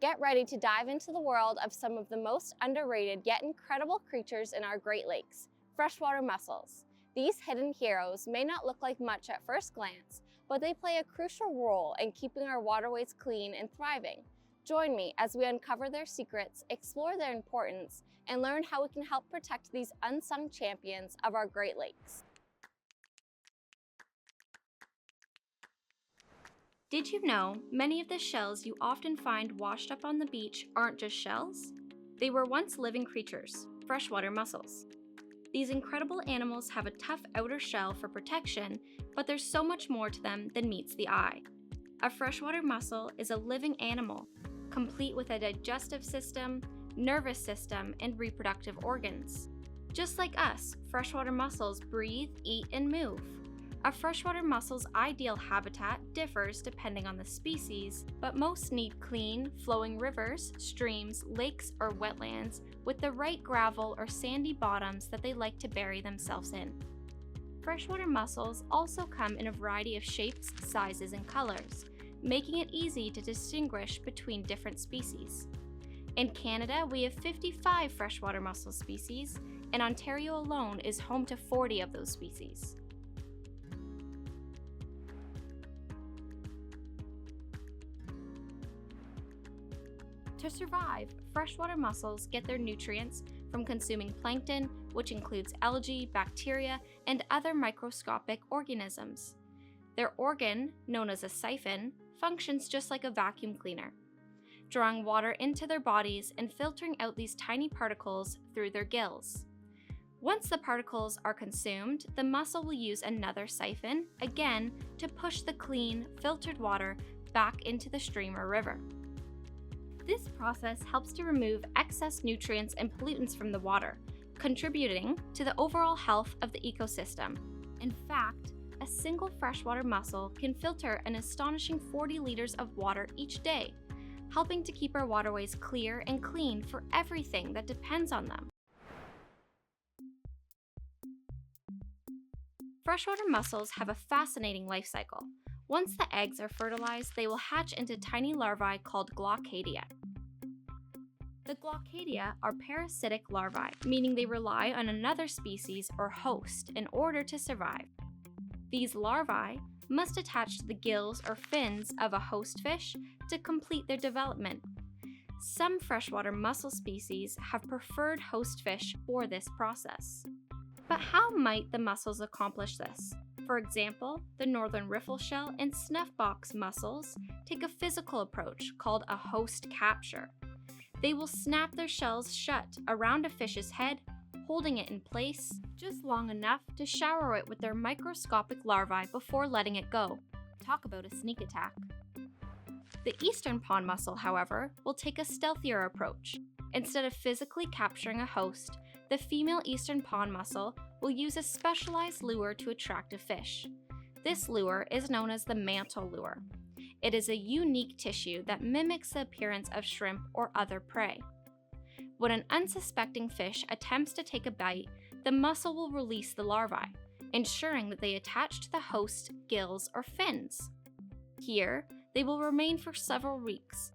Get ready to dive into the world of some of the most underrated yet incredible creatures in our Great Lakes, freshwater mussels. These hidden heroes may not look like much at first glance, but they play a crucial role in keeping our waterways clean and thriving. Join me as we uncover their secrets, explore their importance, and learn how we can help protect these unsung champions of our Great Lakes. Did you know many of the shells you often find washed up on the beach aren't just shells? They were once living creatures, freshwater mussels. These incredible animals have a tough outer shell for protection, but there's so much more to them than meets the eye. A freshwater mussel is a living animal, complete with a digestive system, nervous system, and reproductive organs. Just like us, freshwater mussels breathe, eat, and move. A freshwater mussel's ideal habitat differs depending on the species, but most need clean, flowing rivers, streams, lakes, or wetlands with the right gravel or sandy bottoms that they like to bury themselves in. Freshwater mussels also come in a variety of shapes, sizes, and colors, making it easy to distinguish between different species. In Canada, we have 55 freshwater mussel species, and Ontario alone is home to 40 of those species. To survive, freshwater mussels get their nutrients from consuming plankton, which includes algae, bacteria, and other microscopic organisms. Their organ, known as a siphon, functions just like a vacuum cleaner, drawing water into their bodies and filtering out these tiny particles through their gills. Once the particles are consumed, the mussel will use another siphon, again, to push the clean, filtered water back into the stream or river. This process helps to remove excess nutrients and pollutants from the water, contributing to the overall health of the ecosystem. In fact, a single freshwater mussel can filter an astonishing 40 liters of water each day, helping to keep our waterways clear and clean for everything that depends on them. Freshwater mussels have a fascinating life cycle. Once the eggs are fertilized, they will hatch into tiny larvae called glaucadia. The glaucadia are parasitic larvae, meaning they rely on another species or host in order to survive. These larvae must attach to the gills or fins of a host fish to complete their development. Some freshwater mussel species have preferred host fish for this process. But how might the mussels accomplish this? For example, the northern riffle shell and snuffbox mussels take a physical approach called a host capture. They will snap their shells shut around a fish's head, holding it in place just long enough to shower it with their microscopic larvae before letting it go. Talk about a sneak attack. The eastern pond mussel, however, will take a stealthier approach. Instead of physically capturing a host, the female eastern pond mussel will use a specialized lure to attract a fish. This lure is known as the mantle lure. It is a unique tissue that mimics the appearance of shrimp or other prey. When an unsuspecting fish attempts to take a bite, the mussel will release the larvae, ensuring that they attach to the host gills or fins. Here, they will remain for several weeks,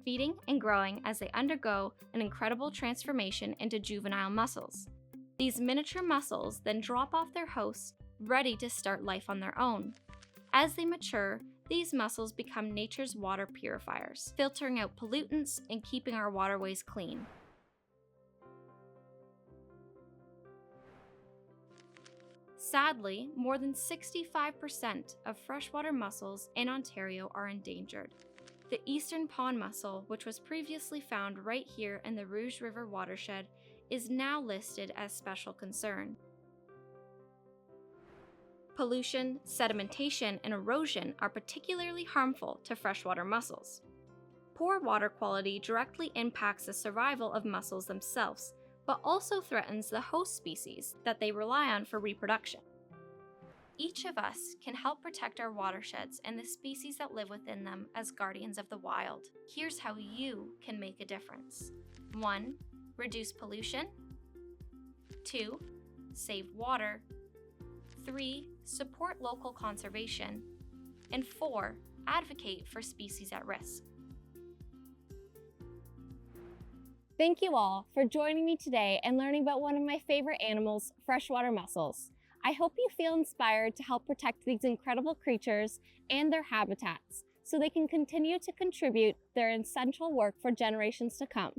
feeding and growing as they undergo an incredible transformation into juvenile mussels. These miniature mussels then drop off their hosts, ready to start life on their own. As they mature, these mussels become nature's water purifiers, filtering out pollutants and keeping our waterways clean. Sadly, more than 65% of freshwater mussels in Ontario are endangered. The eastern pond mussel, which was previously found right here in the Rouge River watershed, is now listed as special concern. Pollution, sedimentation, and erosion are particularly harmful to freshwater mussels. Poor water quality directly impacts the survival of mussels themselves, but also threatens the host species that they rely on for reproduction. Each of us can help protect our watersheds and the species that live within them as guardians of the wild. Here's how you can make a difference. 1. Reduce pollution. 2. Save water. 3. Support local conservation. And 4. Advocate for species at risk. Thank you all for joining me today and learning about one of my favorite animals, freshwater mussels. I hope you feel inspired to help protect these incredible creatures and their habitats so they can continue to contribute their essential work for generations to come.